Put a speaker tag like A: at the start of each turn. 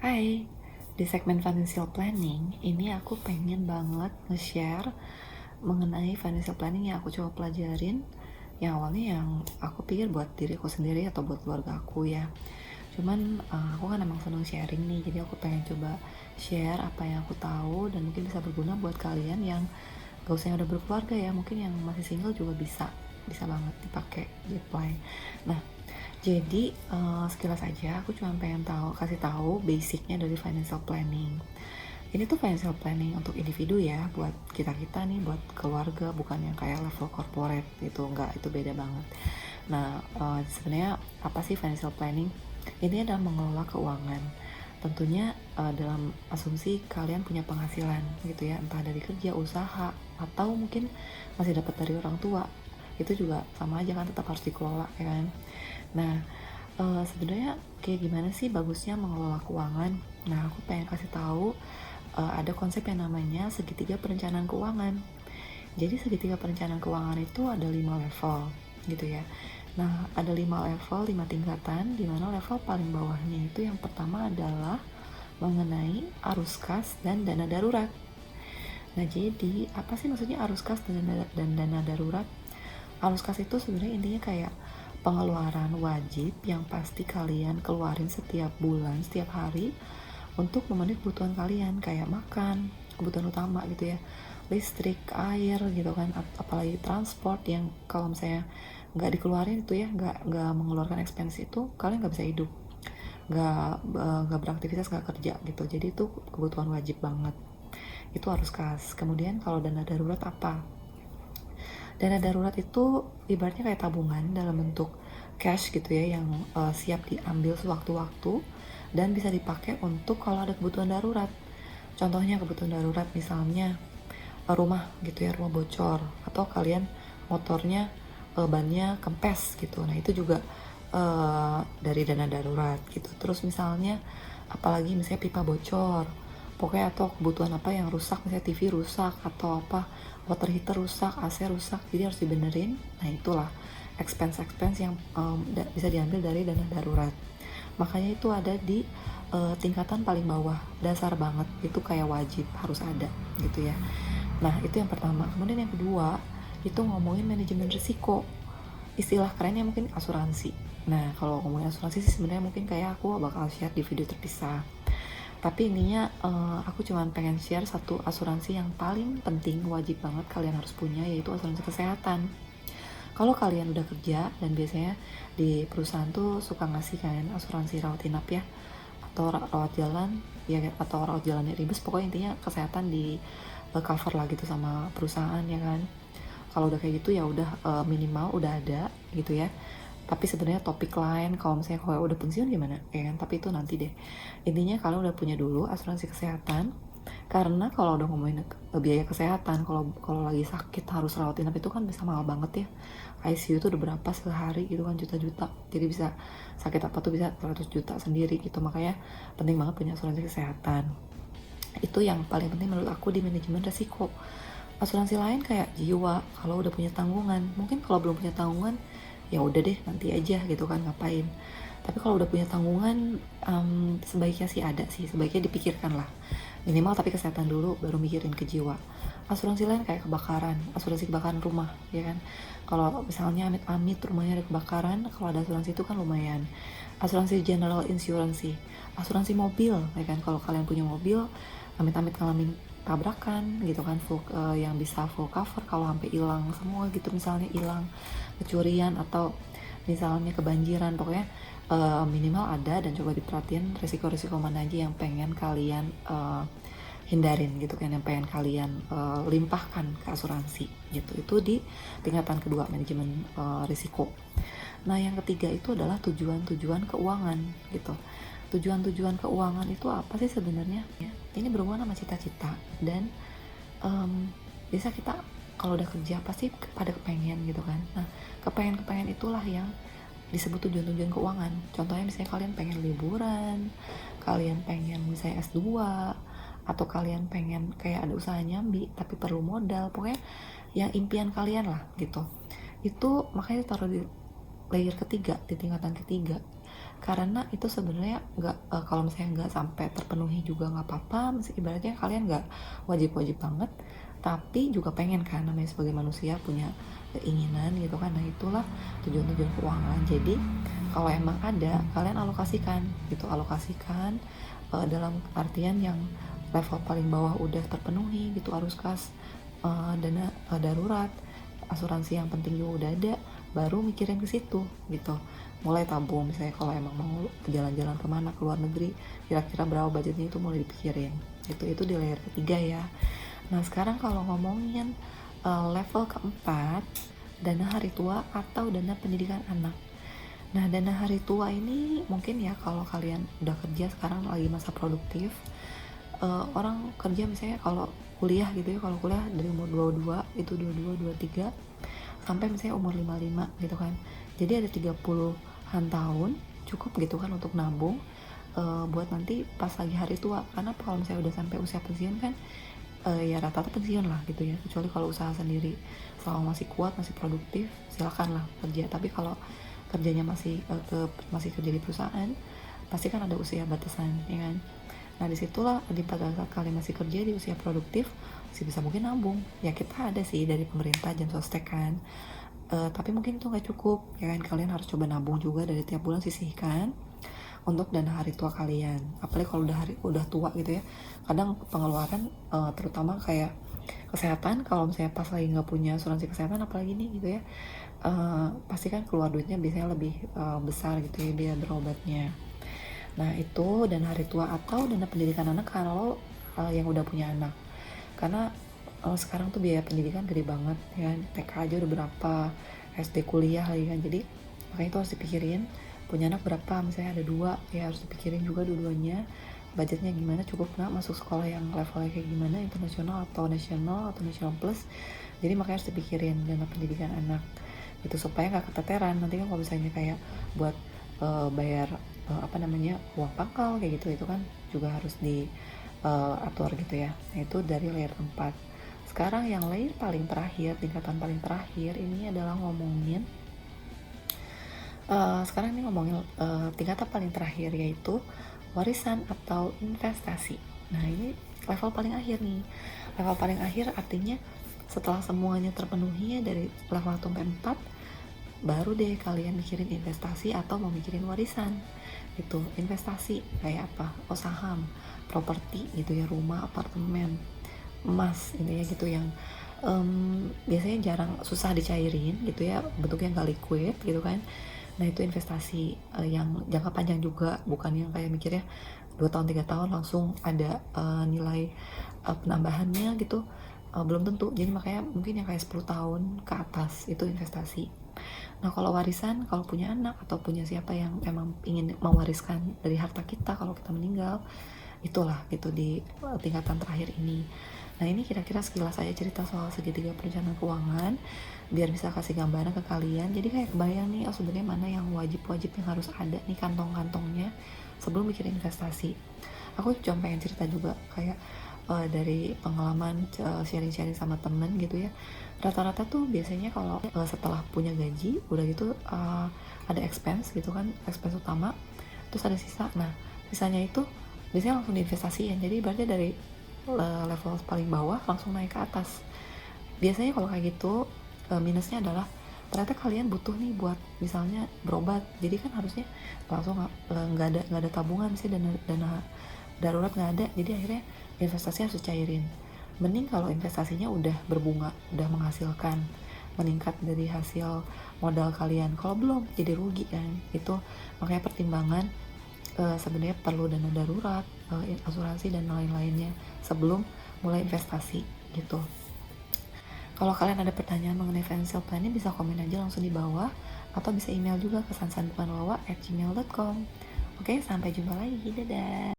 A: Hai, di segmen financial planning ini aku pengen banget nge-share mengenai financial planning yang aku coba pelajarin. Yang awalnya yang aku pikir buat diriku sendiri atau buat keluarga aku ya. Cuman aku kan emang seneng sharing nih, jadi aku pengen coba share apa yang aku tahu dan mungkin bisa berguna buat kalian yang gak usah yang udah berkeluarga ya, mungkin yang masih single juga bisa banget dipakai di apply. Nah, jadi sekilas aja aku cuma pengen kasih tahu basicnya dari financial planning. Ini tuh financial planning untuk individu ya, buat kita nih, buat keluarga, bukan yang kayak level corporate gitu, enggak, itu beda banget. Nah, sebenarnya apa sih financial planning? Ini adalah mengelola keuangan. Tentunya dalam asumsi kalian punya penghasilan gitu ya, entah dari kerja, usaha, atau mungkin masih dapat dari orang tua. Itu juga sama aja kan, tetap harus dikelola ya kan. Nah, sebenarnya kayak gimana sih bagusnya mengelola keuangan? Nah, aku pengen kasih tahu ada konsep yang namanya segitiga perencanaan keuangan. Jadi segitiga perencanaan keuangan itu ada 5 level gitu ya. Nah, ada 5 level, 5 tingkatan, di mana level paling bawahnya itu yang pertama adalah mengenai arus kas dan dana darurat. Nah, jadi apa sih maksudnya arus kas dan dana darurat? Arus kas itu sebenarnya intinya kayak pengeluaran wajib yang pasti kalian keluarin setiap bulan, setiap hari untuk memenuhi kebutuhan kalian kayak makan, kebutuhan utama gitu ya, listrik, air gitu kan, apalagi transport yang kalau misalnya nggak dikeluarin itu ya, nggak mengeluarkan expense itu, kalian nggak bisa hidup, nggak beraktivitas, nggak kerja gitu. Jadi itu kebutuhan wajib banget, itu harus kas. Kemudian kalau dana darurat apa? Dana darurat itu ibaratnya kayak tabungan dalam bentuk cash gitu ya, yang siap diambil sewaktu-waktu dan bisa dipakai untuk kalau ada kebutuhan darurat. Contohnya kebutuhan darurat misalnya rumah gitu ya, rumah bocor, atau kalian motornya bannya kempes gitu. Nah, itu juga dari dana darurat gitu. Terus misalnya apalagi misalnya pipa bocor, pokoknya, atau kebutuhan apa yang rusak, misalnya TV rusak atau apa, water heater rusak, AC rusak, jadi harus dibenerin. Nah, itulah expense yang bisa diambil dari dana darurat. Makanya itu ada di tingkatan paling bawah, dasar banget, itu kayak wajib harus ada gitu ya. Nah, itu yang pertama. Kemudian yang kedua itu ngomongin manajemen risiko, istilah kerennya mungkin asuransi. Nah, kalau ngomongin asuransi sih sebenarnya mungkin kayak aku bakal share di video terpisah. Tapi intinya aku cuma pengen share satu asuransi yang paling penting, wajib banget kalian harus punya, yaitu asuransi kesehatan. Kalau kalian udah kerja, dan biasanya di perusahaan tuh suka ngasih kan asuransi rawat inap ya, atau rawat jalan ya, atau rawat jalannya ribes, pokoknya intinya kesehatan di cover lah gitu sama perusahaan ya kan. Kalau udah kayak gitu ya udah minimal udah ada gitu ya. Tapi sebenarnya topik lain kalau misalnya kalau udah pensiun gimana ya kan, tapi itu nanti deh. Intinya kalian udah punya dulu asuransi kesehatan, karena kalau udah ngomongin biaya kesehatan, kalau lagi sakit harus rawat inap itu kan bisa mahal banget ya. ICU itu udah berapa sehari gitu kan, juta-juta. Jadi bisa sakit apa tuh bisa 100 juta sendiri gitu. Makanya penting banget punya asuransi kesehatan. Itu yang paling penting menurut aku di manajemen resiko. Asuransi lain kayak jiwa, kalau udah punya tanggungan, mungkin kalau belum punya tanggungan ya udah deh nanti aja gitu kan, ngapain. Tapi kalau udah punya tanggungan, sebaiknya sih ada sih, sebaiknya dipikirkan lah minimal, tapi kesehatan dulu baru mikirin ke jiwa. Asuransi lain kayak kebakaran, asuransi kebakaran rumah ya kan, kalau misalnya amit-amit rumahnya ada kebakaran, kalau ada asuransi itu kan lumayan. Asuransi general insurance, asuransi mobil ya kan, kalau kalian punya mobil amit-amit ngalamin tabrakan gitu kan, yang bisa full cover kalau sampai hilang semua gitu, misalnya hilang, kecurian, atau misalnya kebanjiran, pokoknya minimal ada. Dan coba diperhatiin resiko-resiko mana aja yang pengen kalian hindarin gitu kan, yang pengen kalian limpahkan ke asuransi gitu. Itu di tingkatan kedua, manajemen risiko. Nah, yang ketiga itu adalah tujuan-tujuan keuangan gitu. Tujuan-tujuan keuangan itu apa sih sebenarnya? Ini berhubungan sama cita-cita, dan biasa kita kalau udah kerja pasti pada kepengen gitu kan. Nah, kepengen itulah yang disebut tujuan-tujuan keuangan. Contohnya misalnya kalian pengen liburan, kalian pengen misalnya S2, atau kalian pengen kayak ada usaha nyambi tapi perlu modal, pokoknya yang impian kalian lah gitu. Itu makanya taruh di layer ketiga, di tingkatan ketiga. karena itu sebenarnya nggak kalau misalnya nggak sampai terpenuhi juga nggak apa-apa, ibaratnya kalian nggak wajib-wajib banget, tapi juga pengen kan, namanya sebagai manusia punya keinginan gitu kan. Nah itulah tujuan-tujuan keuangan. Jadi kalau emang ada, kalian alokasikan gitu, alokasikan dalam artian yang level paling bawah udah terpenuhi gitu, arus kas, dana darurat, asuransi yang penting juga udah ada, baru mikirin ke situ gitu. Mulai tabung, misalnya kalau emang mau jalan-jalan kemana, ke luar negeri, kira-kira berapa budgetnya, itu mulai dipikirin gitu. Itu di layer ketiga ya. Nah sekarang kalau ngomongin level keempat, dana hari tua atau dana pendidikan anak. Nah dana hari tua ini mungkin ya kalau kalian udah kerja, sekarang lagi masa produktif, orang kerja misalnya kalau kuliah gitu ya, kalau kuliah dari umur 22 itu 22 23 sampai misalnya umur 55 gitu kan. Jadi ada 30-an tahun cukup gitu kan untuk nabung buat nanti pas lagi hari tua. Karena kalau misalnya udah sampai usia pensiun kan ya rata-rata pensiun lah gitu ya, kecuali kalau usaha sendiri selama masih kuat, masih produktif, silakan lah kerja. Tapi kalau kerjanya masih masih kerja di perusahaan, pasti kan ada usia batasan ya kan. Nah disitulah pada saat kalian masih kerja di usia produktif, masih bisa mungkin nabung. Ya kita ada sih dari pemerintah jam sostek kan, tapi mungkin itu nggak cukup ya kan. Kalian harus coba nabung juga, dari tiap bulan sisihkan untuk dana hari tua kalian. Apalagi kalau udah tua gitu ya, kadang pengeluaran terutama kayak kesehatan, kalau misalnya pas lagi nggak punya asuransi kesehatan apalagi nih gitu ya, pasti kan keluar duitnya biasanya lebih besar gitu ya biaya berobatnya. Nah itu dana hari tua atau dana pendidikan anak kalau yang udah punya anak. Karena sekarang tuh biaya pendidikan gede banget ya, TK aja udah berapa, SD kuliah lagi kan. Jadi makanya itu harus dipikirin, punya anak berapa, misalnya ada 2 ya harus dipikirin juga dua-duanya budgetnya gimana, cukup nggak, masuk sekolah yang levelnya kayak gimana, internasional atau nasional atau nasional plus. Jadi makanya harus dipikirin dana pendidikan anak itu, supaya nggak keteteran nanti kan. Kalau misalnya kayak buat bayar apa namanya, uang pangkal kayak gitu, itu kan juga harus diatur gitu ya. Nah itu dari layer 4. Sekarang yang layer paling terakhir, tingkatan paling terakhir ini adalah ngomongin sekarang ini ngomongin tingkatan paling terakhir, yaitu warisan atau investasi. Nah ini level paling akhir nih. Level paling akhir artinya setelah semuanya terpenuhi dari level 1 sampai 4, baru deh kalian mikirin investasi atau mau mikirin warisan. Itu investasi kayak apa? Oh saham, properti gitu ya, rumah, apartemen, emas ini ya gitu, yang biasanya jarang, susah dicairin gitu ya, bentuknya nggak liquid gitu kan. Nah itu investasi yang jangka panjang juga, bukan yang kayak mikirnya 2 tahun 3 tahun langsung ada nilai penambahannya gitu, belum tentu. Jadi makanya mungkin yang kayak 10 tahun ke atas itu investasi. Nah kalau warisan, kalau punya anak atau punya siapa yang emang ingin mewariskan dari harta kita kalau kita meninggal, itulah gitu di tingkatan terakhir ini. Nah ini kira-kira sekilas saya cerita soal segitiga perencanaan keuangan, biar bisa kasih gambaran ke kalian. Jadi kayak kebayang nih, oh sebenarnya mana yang wajib-wajib yang harus ada nih kantong-kantongnya sebelum bikin investasi. Aku cuma pengen cerita juga kayak dari pengalaman sharing-sharing sama temen gitu ya. Rata-rata tuh biasanya kalau setelah punya gaji udah gitu ada expense gitu kan, expense utama, terus ada sisa. Nah sisanya itu biasanya langsung diinvestasiin. Jadi berarti dari level paling bawah langsung naik ke atas. Biasanya kalau kayak gitu minusnya adalah ternyata kalian butuh nih buat misalnya berobat, jadi kan harusnya langsung nggak ada tabungan sih, dana darurat nggak ada, jadi akhirnya investasi harus cairin. Mending kalau investasinya udah berbunga, udah menghasilkan, meningkat dari hasil modal kalian. Kalau belum jadi rugi kan. Itu makanya pertimbangan sebenarnya perlu dana darurat, asuransi dan lain-lainnya sebelum mulai investasi gitu. Kalau kalian ada pertanyaan mengenai financial planning, bisa komen aja langsung di bawah, atau bisa email juga ke sansanbukanwawa@gmail.com. Oke, sampai jumpa lagi, dadah.